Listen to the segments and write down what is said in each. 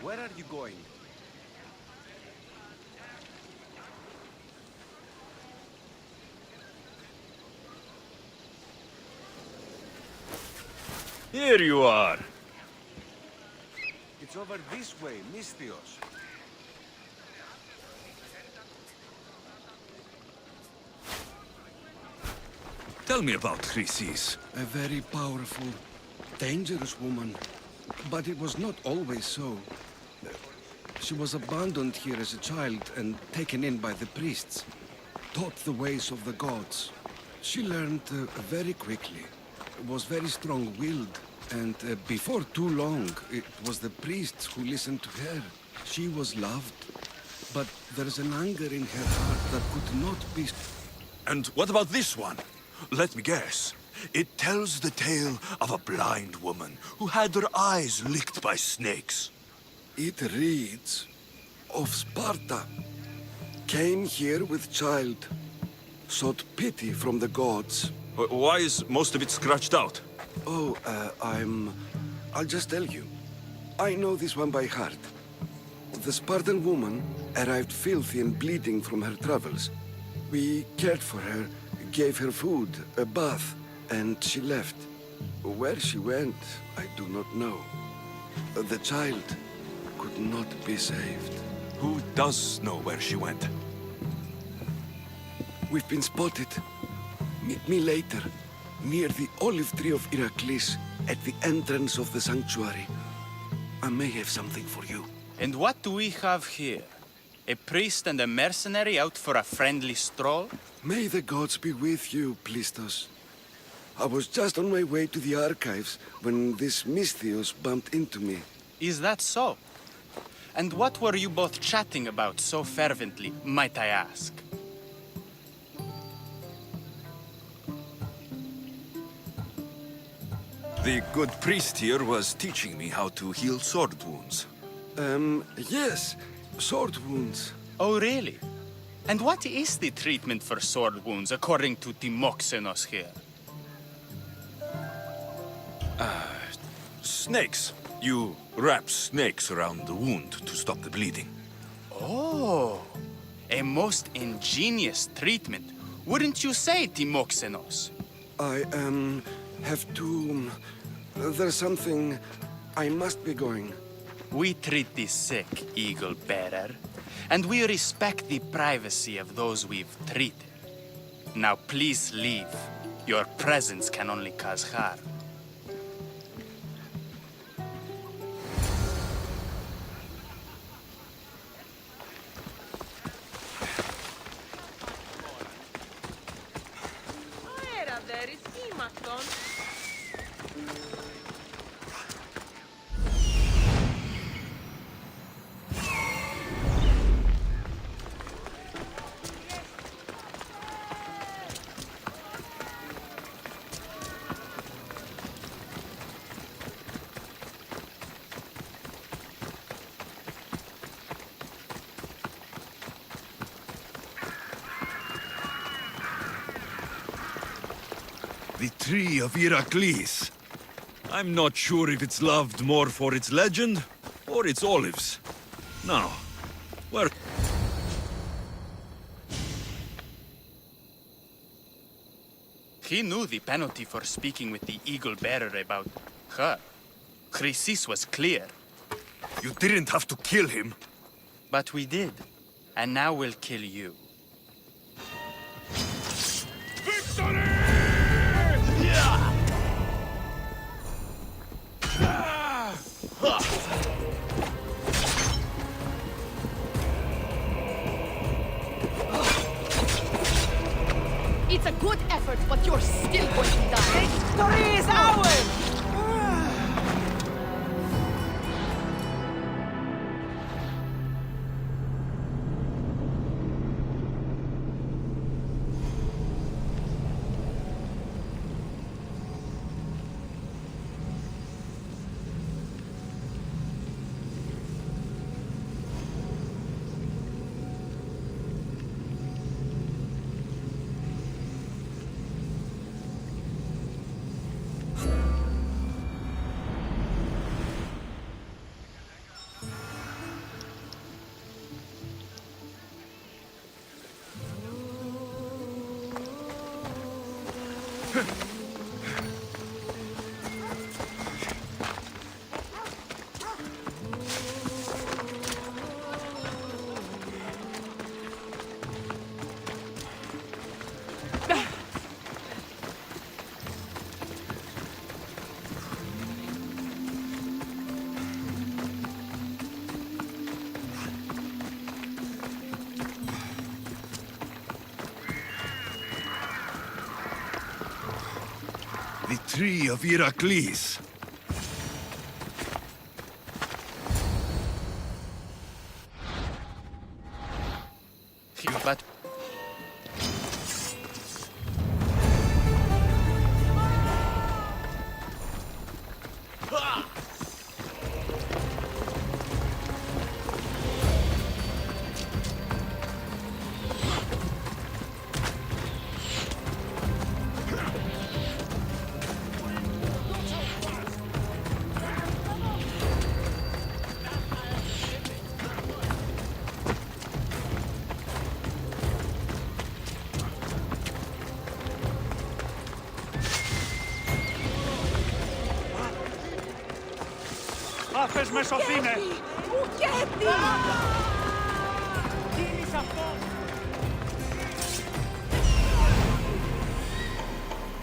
Where are you going? Here you are. It's over this way, Misthios. Tell me about Chrysis. A very powerful, dangerous woman. But it was not always so. She was abandoned here as a child and taken in by the priests. Taught the ways of the gods. She learned very quickly. Was very strong-willed. And before too long, it was the priests who listened to her. She was loved. But there's an anger in her heart that could not be... And what about this one? Let me guess. It tells the tale of a blind woman who had her eyes licked by snakes. It reads of Sparta. Came here with child. Sought pity from the gods. Why is most of it scratched out? Oh, I'll just tell you. I know this one by heart. The Spartan woman arrived filthy and bleeding from her travels. We cared for her, gave her food, a bath, and she left. Where she went, I do not know. The child could not be saved. Who does know where she went? We've been spotted. Meet me later, near the olive tree of Heracles, at the entrance of the sanctuary. I may have something for you. And what do we have here? A priest and a mercenary out for a friendly stroll? May the gods be with you, Plistos. I was just on my way to the archives when this Misthios bumped into me. Is that so? And what were you both chatting about so fervently, might I ask? The good priest here was teaching me how to heal sword wounds. Yes. Sword wounds. Oh, really? And what is the treatment for sword wounds, according to Timoxenos here? Snakes. You wrap snakes around the wound to stop the bleeding. Oh, a most ingenious treatment. Wouldn't you say, Timoxenos? I, have to... There's something... I must be going. We treat the sick, Eagle Bearer, and we respect the privacy of those we've treated. Now please leave. Your presence can only cause harm. The tree of Heracles. I'm not sure if it's loved more for its legend or its olives. Now, where... He knew the penalty for speaking with the Eagle Bearer about her. Chrysis was clear. You didn't have to kill him. But we did. And now we'll kill you. Victory! It's a good effort, but you're still going to die. Victory is ours! The tree of Heracles. But Άφες με σωθήνε! Ουκέτη! Κίνησε αυτό!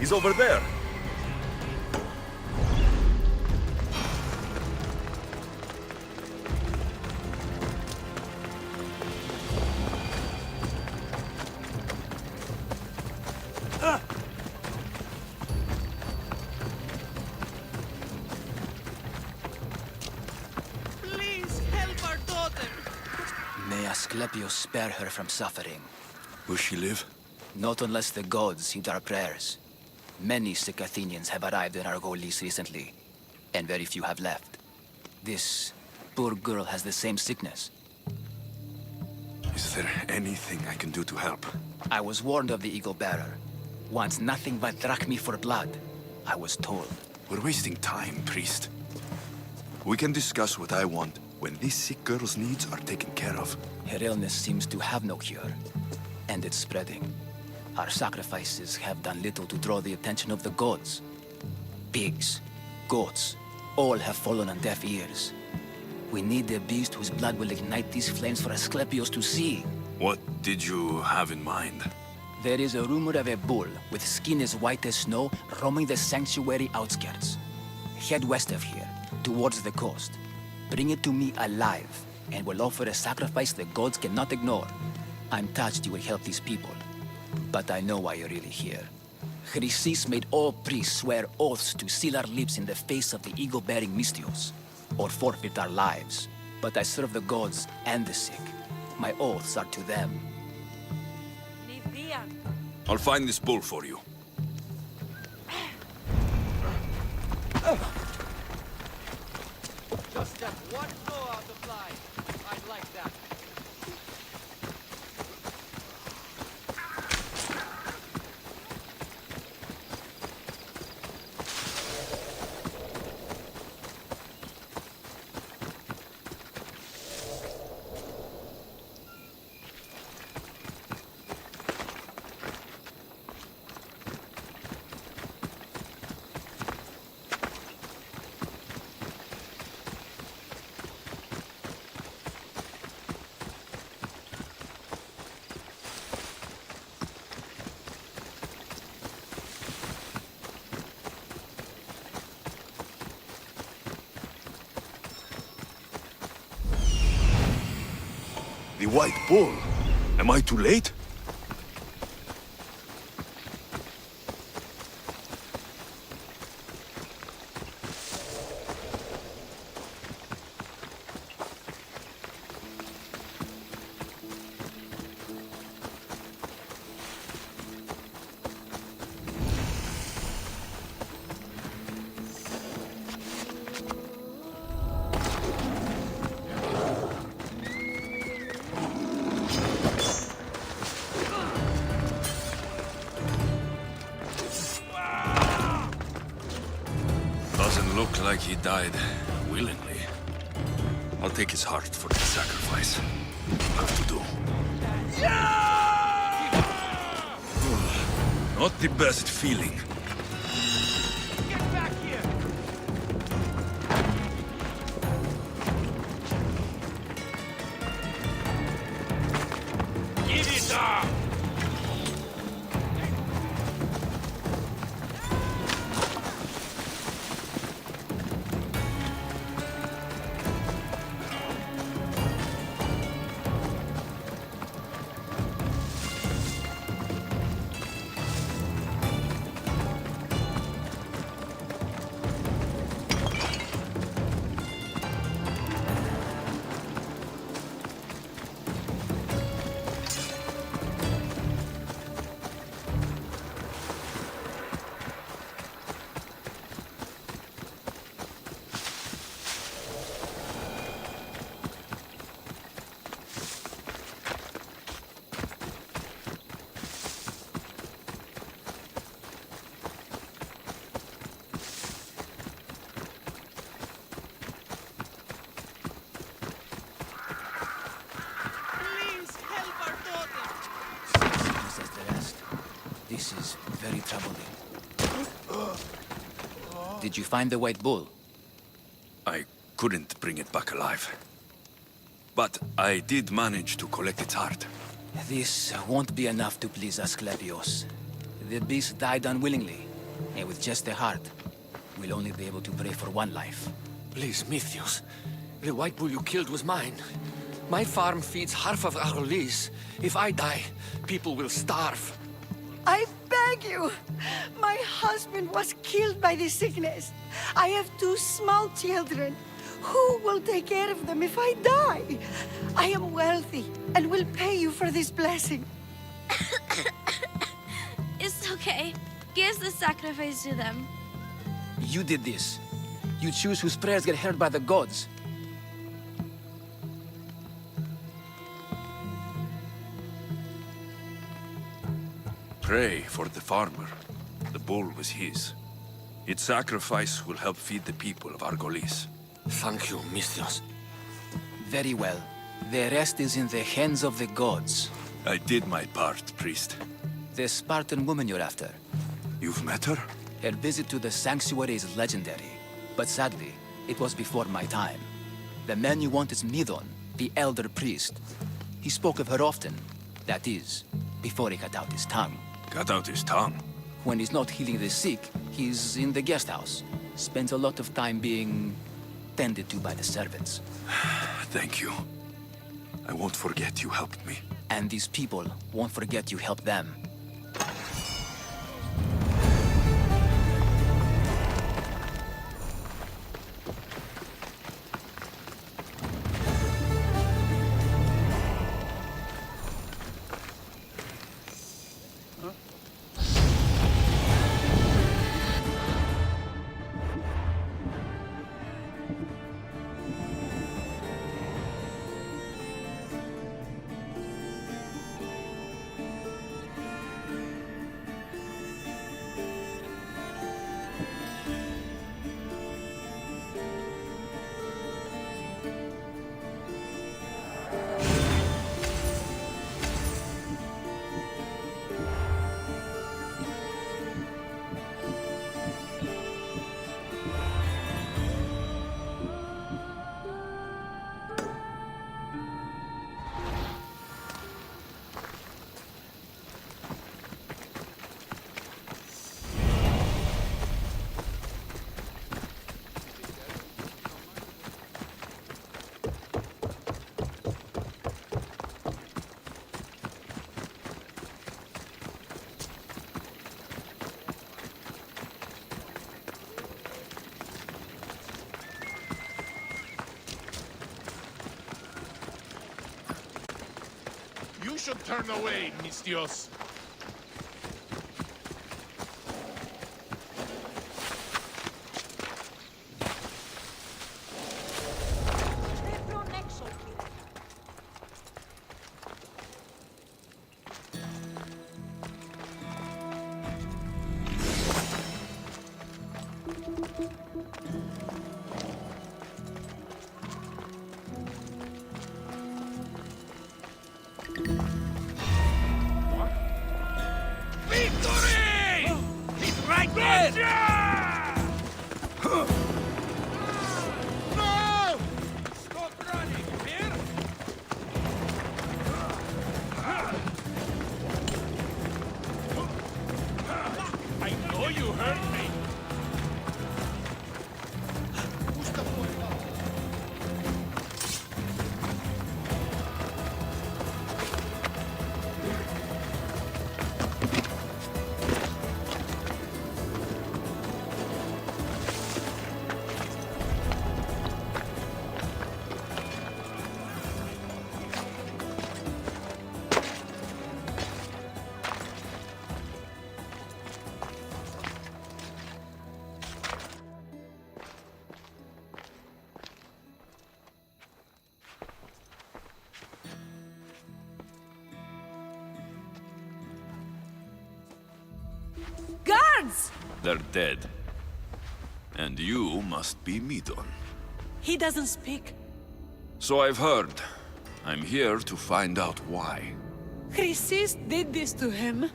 He's over there. Please help our daughter! May Asclepius spare her from suffering. Will she live? Not unless the gods heed our prayers. Many sick Athenians have arrived in Argolis recently, and very few have left. This poor girl has the same sickness. Is there anything I can do to help? I was warned of the Eagle Bearer. Wants nothing but drachmi for blood. I was told. We're wasting time, priest. We can discuss what I want when this sick girl's needs are taken care of. Her illness seems to have no cure, and it's spreading. Our sacrifices have done little to draw the attention of the gods. Pigs, goats, all have fallen on deaf ears. We need a beast whose blood will ignite these flames for Asclepius to see. What did you have in mind? There is a rumor of a bull with skin as white as snow roaming the sanctuary outskirts. Head west of here, towards the coast. Bring it to me alive, and we'll offer a sacrifice the gods cannot ignore. I'm touched you will help these people, but I know why you're really here. Chrysis made all priests swear oaths to seal our lips in the face of the eagle-bearing Mystios, or forfeit our lives. But I serve the gods and the sick. My oaths are to them. I'll find this bull for you. Just step one toe out of line. I'd like that. The white bull. Am I too late? Doesn't look like he died willingly. I'll take his heart for the sacrifice. Have to do. Not the best feeling. This is very troubling. Did you find the white bull? I couldn't bring it back alive. But I did manage to collect its heart. This won't be enough to please Asclepios. The beast died unwillingly, and with just the heart, we'll only be able to pray for one life. Please, Mythios. The white bull you killed was mine. My farm feeds half of our lease. If I die, people will starve. I beg you! My husband was killed by this sickness. I have 2 small children. Who will take care of them if I die? I am wealthy and will pay you for this blessing. It's okay. Give the sacrifice to them. You did this. You choose whose prayers get heard by the gods. Pray for the farmer. The bull was his. Its sacrifice will help feed the people of Argolis. Thank you, Mythios. Very well. The rest is in the hands of the gods. I did my part, priest. The Spartan woman you're after. You've met her? Her visit to the sanctuary is legendary, but sadly, it was before my time. The man you want is Midon, the elder priest. He spoke of her often. That is, before he cut out his tongue. Cut out his tongue? When he's not healing the sick, he's in the guest house. Spends a lot of time being tended to by the servants. Thank you. I won't forget you helped me. And these people won't forget you helped them. You should turn away, Mystios. Guards! They're dead. And you must be Midon. He doesn't speak. So I've heard. I'm here to find out why. Chrysis did this to him.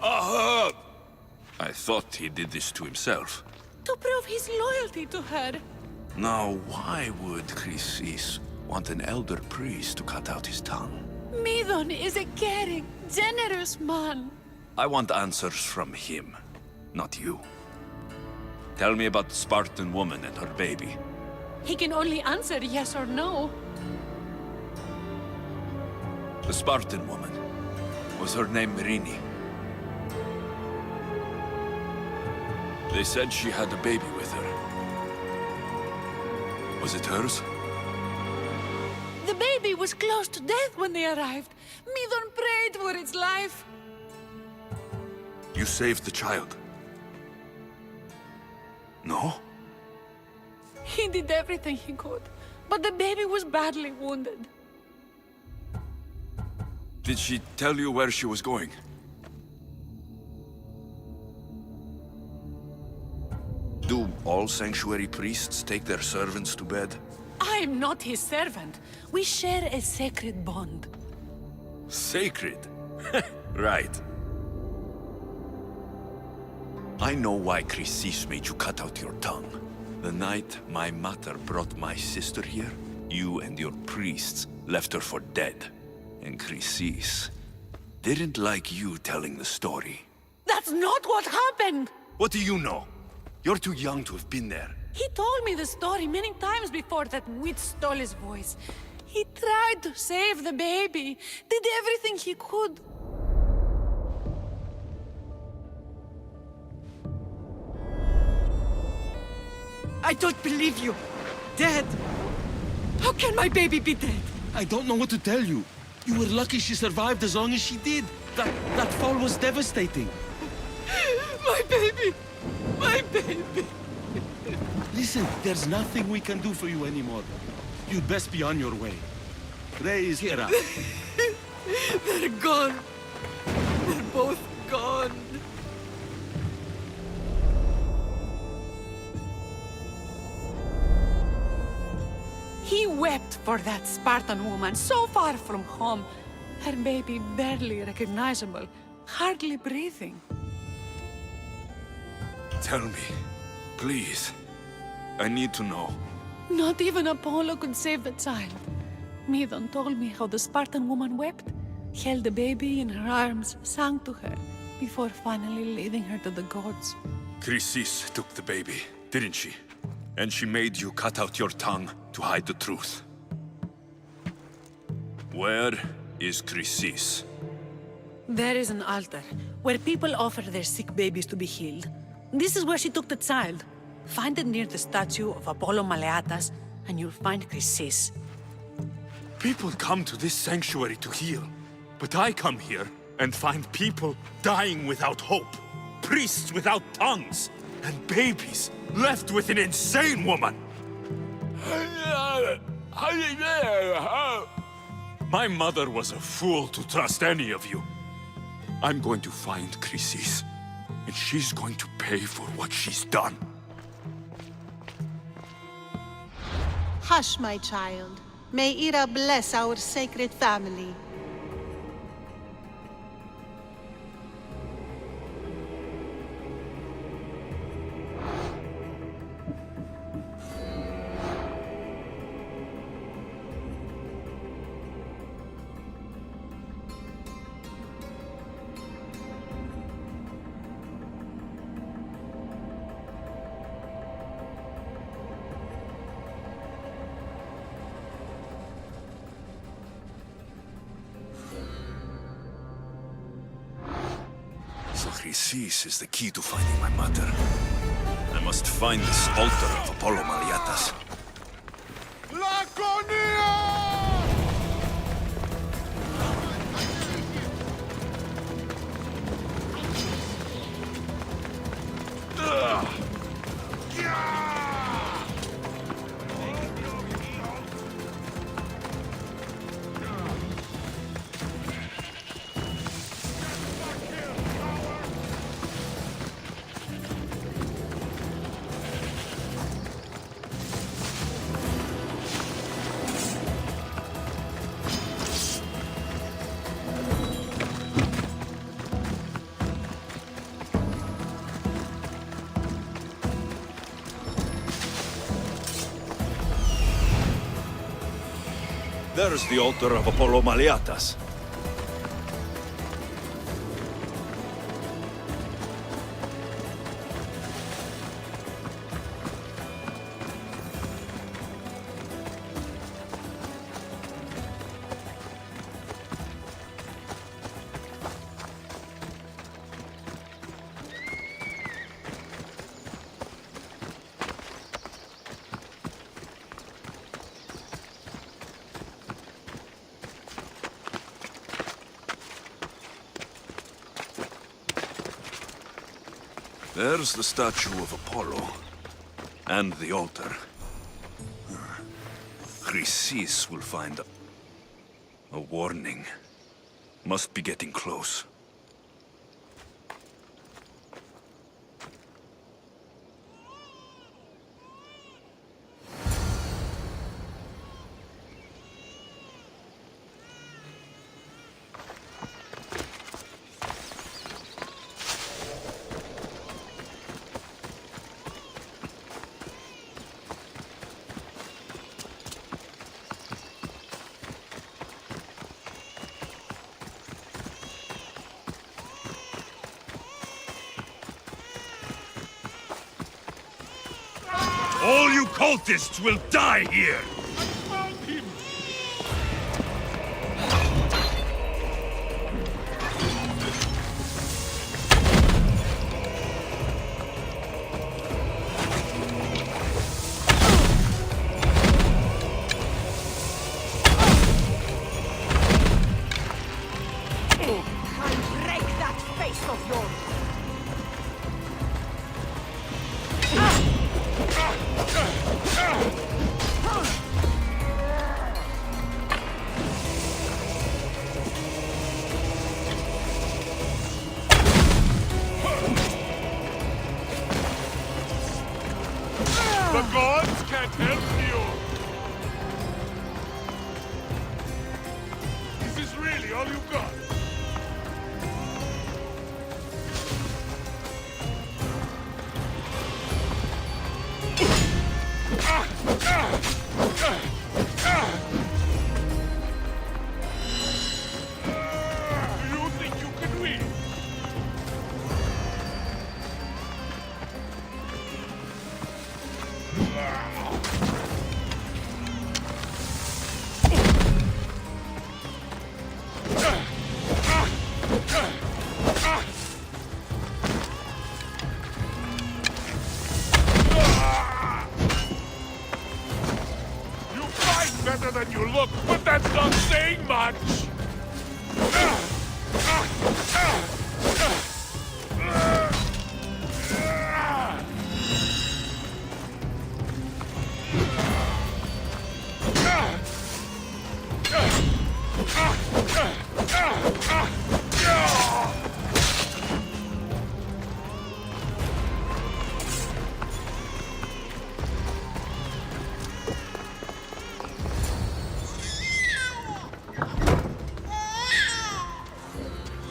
I thought he did this to himself. To prove his loyalty to her. Now, why would Chrysis want an elder priest to cut out his tongue? Midon is a caring, generous man. I want answers from him, not you. Tell me about the Spartan woman and her baby. He can only answer yes or no. The Spartan woman. Was her name Mirini? They said she had a baby with her. Was it hers? The baby was close to death when they arrived. Midon prayed for its life. You saved the child? No? He did everything he could, but the baby was badly wounded. Did she tell you where she was going? Do all sanctuary priests take their servants to bed? I'm not his servant. We share a sacred bond. Sacred? Right. I know why Chrysis made you cut out your tongue. The night my mother brought my sister here, you and your priests left her for dead. And Chrysis didn't like you telling the story. That's not what happened! What do you know? You're too young to have been there. He told me the story many times before that witch stole his voice. He tried to save the baby, did everything he could. I don't believe you. Dead. How can my baby be dead? I don't know what to tell you. You were lucky she survived as long as she did. That fall was devastating. My baby! My baby! Listen, there's nothing we can do for you anymore. You'd best be on your way. Ray is here. They're gone. They're both gone. He wept for that Spartan woman so far from home. Her baby barely recognizable, hardly breathing. Tell me, please. I need to know. Not even Apollo could save the child. Midon told me how the Spartan woman wept, held the baby in her arms, sang to her, before finally leading her to the gods. Chrysis took the baby, didn't she? And she made you cut out your tongue to hide the truth. Where is Chrysis? There is an altar, where people offer their sick babies to be healed. This is where she took the child. Find it near the statue of Apollo Maleatas, and you'll find Chrysis. People come to this sanctuary to heal. But I come here and find people dying without hope. Priests without tongues. And babies left with an insane woman. My mother was a fool to trust any of you. I'm going to find Chrysis, and she's going to pay for what she's done. Hush, my child. May Ira bless our sacred family. So Chrysis is the key to finding my mother. I must find this altar of Apollo Maleatas. There's the altar of Apollo Maliatas. There's the statue of Apollo. And the altar. Chrysis will find a warning. Must be getting close. All you cultists will die here! I found him! I break that face of yours! The gods can't help you! Is this really all you've got? Do you think you can win? You fight better than you look, but that's not saying much!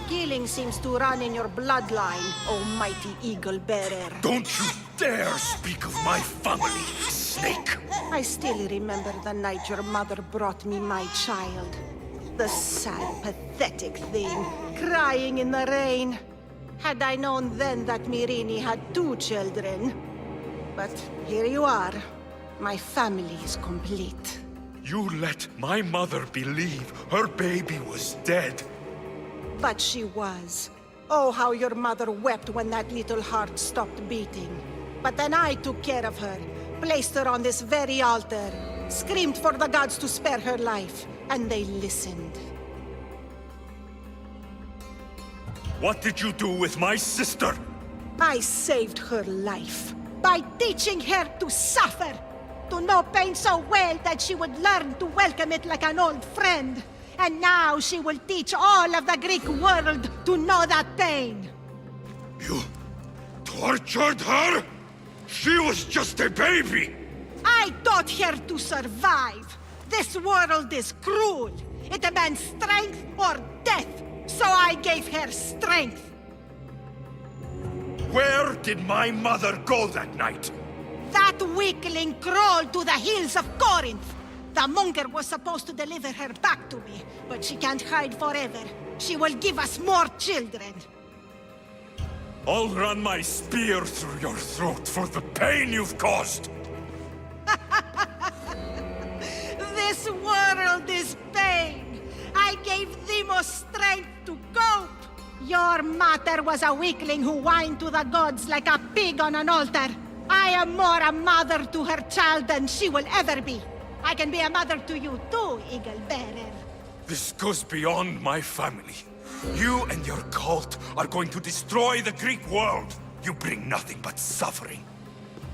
Killing seems to run in your bloodline, almighty eagle bearer. Don't you dare speak of my family, snake! I still remember the night your mother brought me my child. The sad, pathetic thing, crying in the rain. Had I known then that Mirini had 2 children. But here you are. My family is complete. You let my mother believe her baby was dead. But she was. Oh, how your mother wept when that little heart stopped beating. But then I took care of her, placed her on this very altar, screamed for the gods to spare her life, and they listened. What did you do with my sister? I saved her life by teaching her to suffer, to know pain so well that she would learn to welcome it like an old friend. And now she will teach all of the Greek world to know that pain. You tortured her? She was just a baby! I taught her to survive. This world is cruel. It demands strength or death. So I gave her strength. Where did my mother go that night? That weakling crawled to the hills of Corinth. The monger was supposed to deliver her back to me, but she can't hide forever. She will give us more children. I'll run my spear through your throat for the pain you've caused! This world is pain. I gave Demos strength to cope. Your mater was a weakling who whined to the gods like a pig on an altar. I am more a mother to her child than she will ever be. I can be a mother to you too, Eagle Bearer. This goes beyond my family. You and your cult are going to destroy the Greek world. You bring nothing but suffering.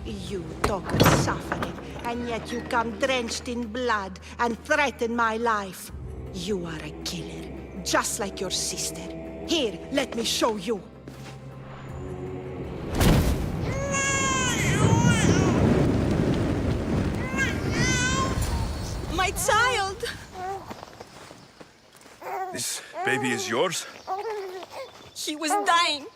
You talk of suffering, and yet you come drenched in blood and threaten my life. You are a killer, just like your sister. Here, let me show you. My child! This baby is yours? He was dying.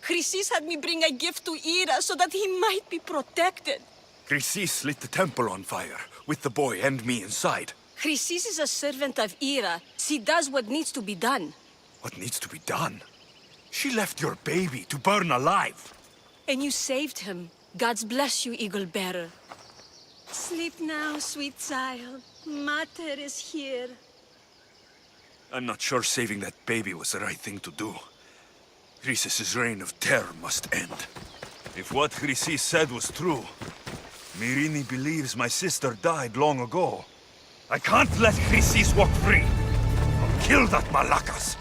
Chrysis had me bring a gift to Ira so that he might be protected. Chrysis lit the temple on fire, with the boy and me inside. Chrysis is a servant of Ira. She does what needs to be done. What needs to be done? She left your baby to burn alive. And you saved him. God's bless you, Eagle Bearer. Sleep now, sweet child. Mater is here. I'm not sure saving that baby was the right thing to do. Chrysis' reign of terror must end. If what Chrysis said was true, Myrini believes my sister died long ago. I can't let Chrysis walk free. I'll kill that Malakas.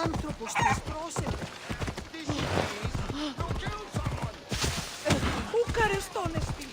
Άνθρωπος της πρόσεπε. Πού καρεστόνεστη.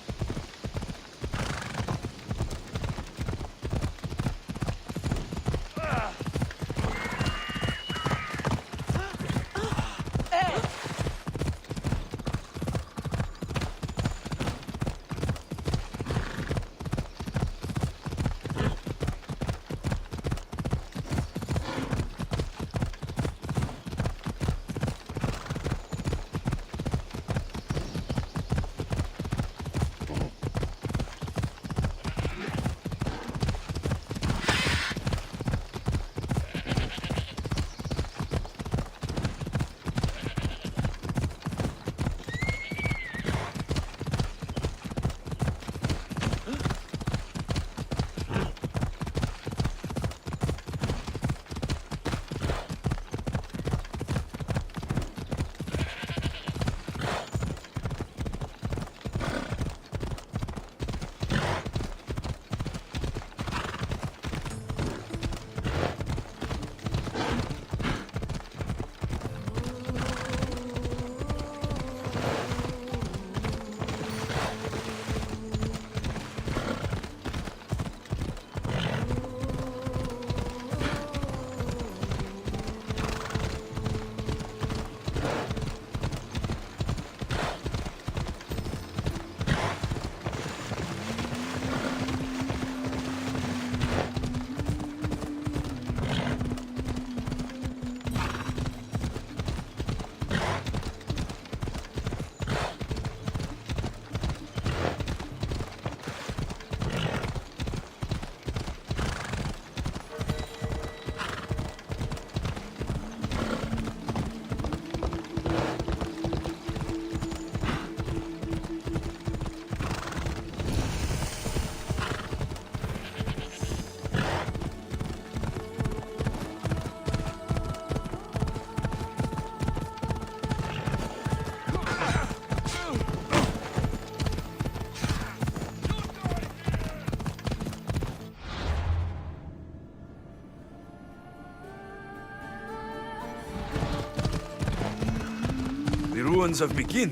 ruins of Begin.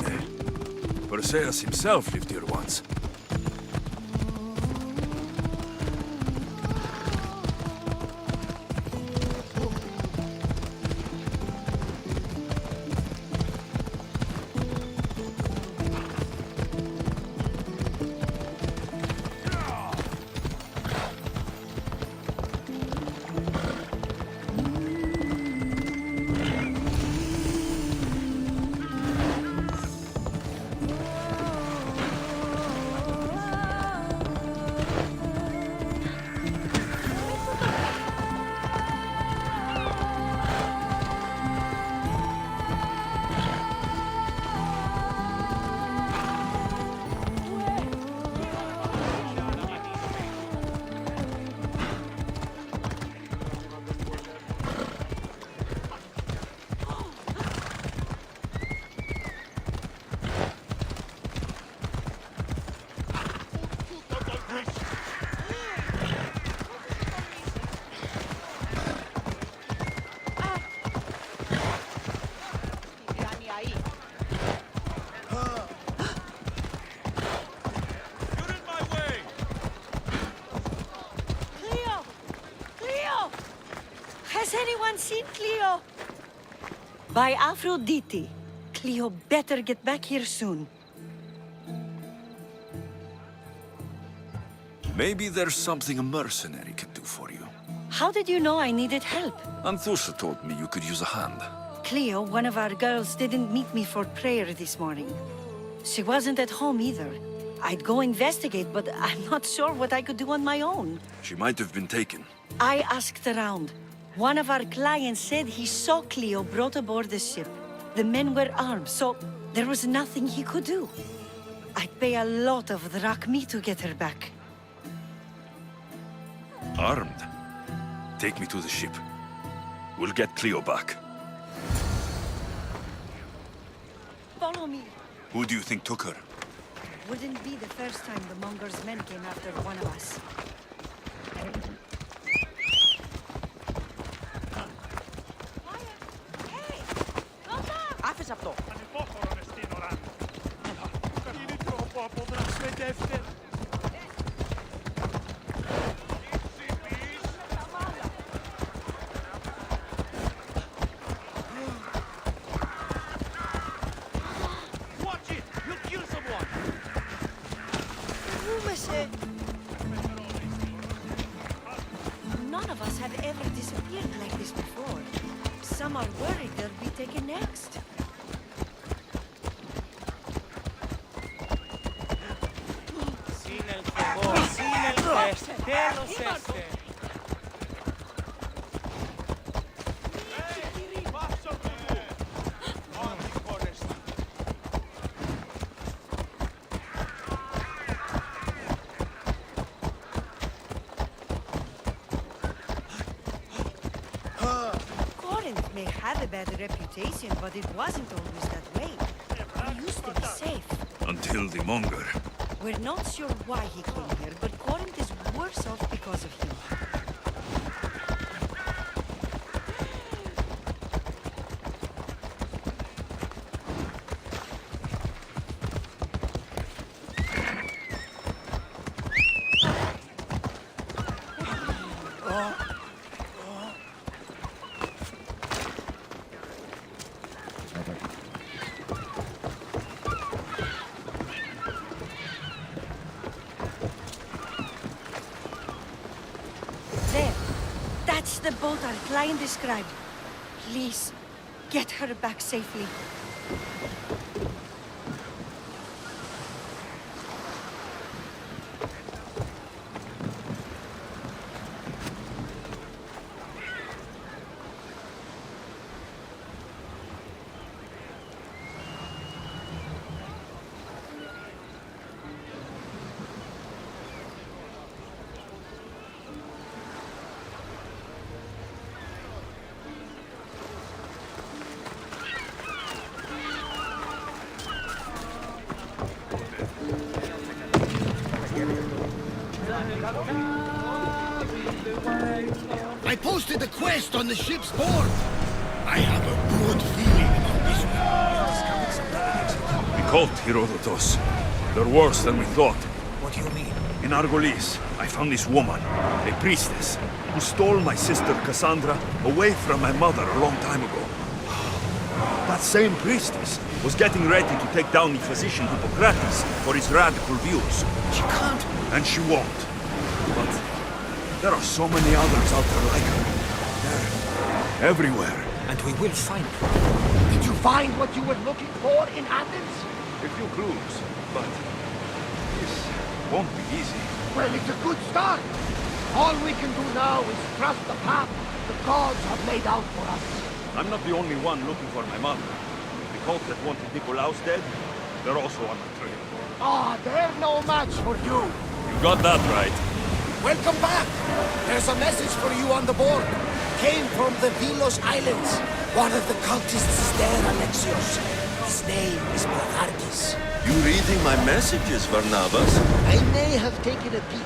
Perseus himself lived here once. Has anyone seen Cleo? By Aphrodite. Cleo better get back here soon. Maybe there's something a mercenary can do for you. How did you know I needed help? Anthusa told me you could use a hand. Cleo, one of our girls, didn't meet me for prayer this morning. She wasn't at home either. I'd go investigate, but I'm not sure what I could do on my own. She might have been taken. I asked around. One of our clients said he saw Cleo brought aboard the ship. The men were armed, so there was nothing he could do. I'd pay a lot of drachmi to get her back. Armed? Take me to the ship. We'll get Cleo back. Follow me. Who do you think took her? Wouldn't be the first time the Monger's men came after one of us. Άφησε αυτό. Ανυπόφορο με στην ώρα. Είναι τρόπο από δρασμετεύτε. Watch it! You'll kill someone! None of us have ever disappeared like this before. Some are worried they'll be taken next. Σύνελθε εγώ, σύνελθε! Τέλος έστε! Corinth may have a bad reputation, but it wasn't always that way. We used to be safe. Until the Monger. We're not sure why he came here, but Corinth is worse off because of him. There. That's the boat our client described. Please, get her back safely. I posted the quest on the ship's board. I have a good feeling about this one. cult, Herodotus. They're worse than we thought. What do you mean? In Argolis, I found this woman, a priestess, who stole my sister Cassandra away from my mother a long time ago. That same priestess was getting ready to take down the physician Hippocrates for his radical views. She can't. And she won't. But there are so many others out there like her. They're everywhere. And we will find her. Did you find what you were looking for in Athens? A few clues, but this won't be easy. Well, it's a good start. All we can do now is trust the path the gods have laid out for us. I'm not the only one looking for my mother. The cult that wanted Nicolaus dead, they're also on the trail. Ah, they're no match for you. You got that right. Welcome back. There's a message for you on the board. Came from the Vilos Islands. One of the cultists is there, Alexios. His name is Bratharkis. You reading my messages, Barnabas? I may have taken a peek.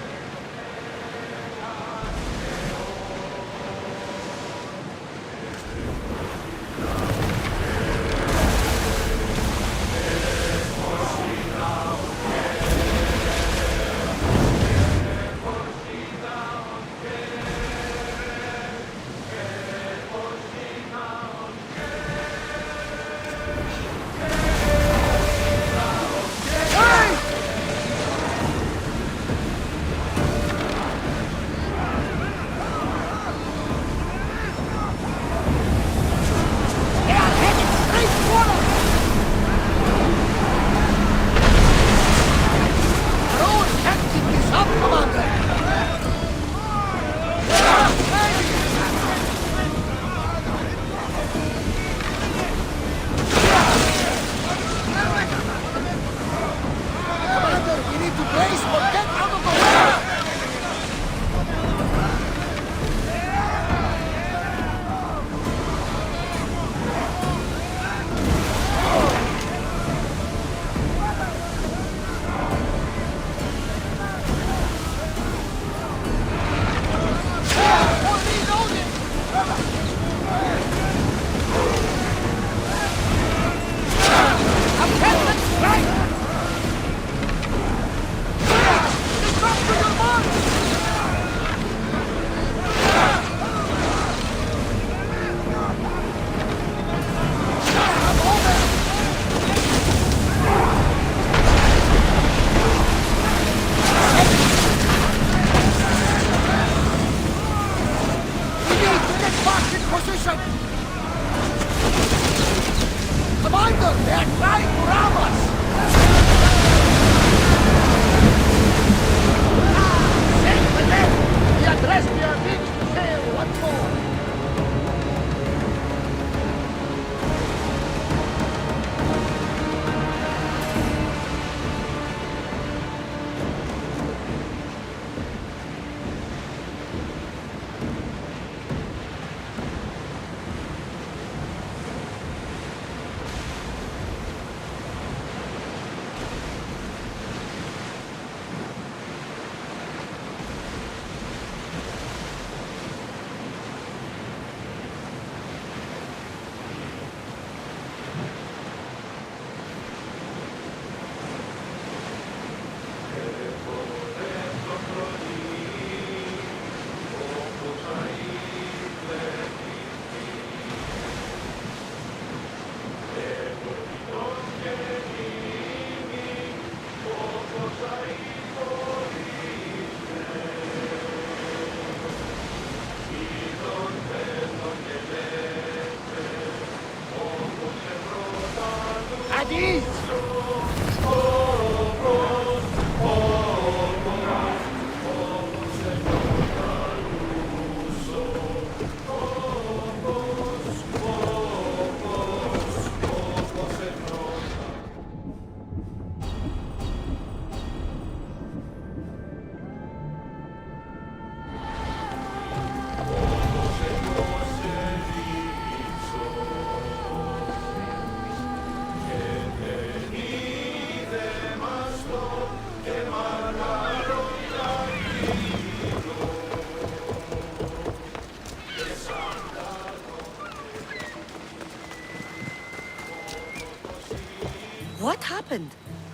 What happened?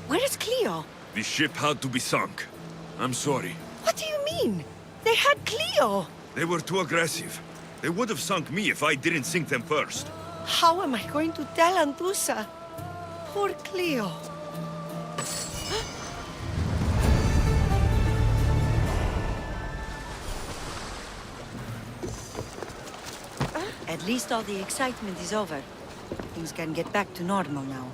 Where is Cleo? The ship had to be sunk. I'm sorry. What do you mean? They had Cleo! They were too aggressive. They would have sunk me if I didn't sink them first. How am I going to tell Antusa? Poor Cleo. At least all the excitement is over. Things can get back to normal now.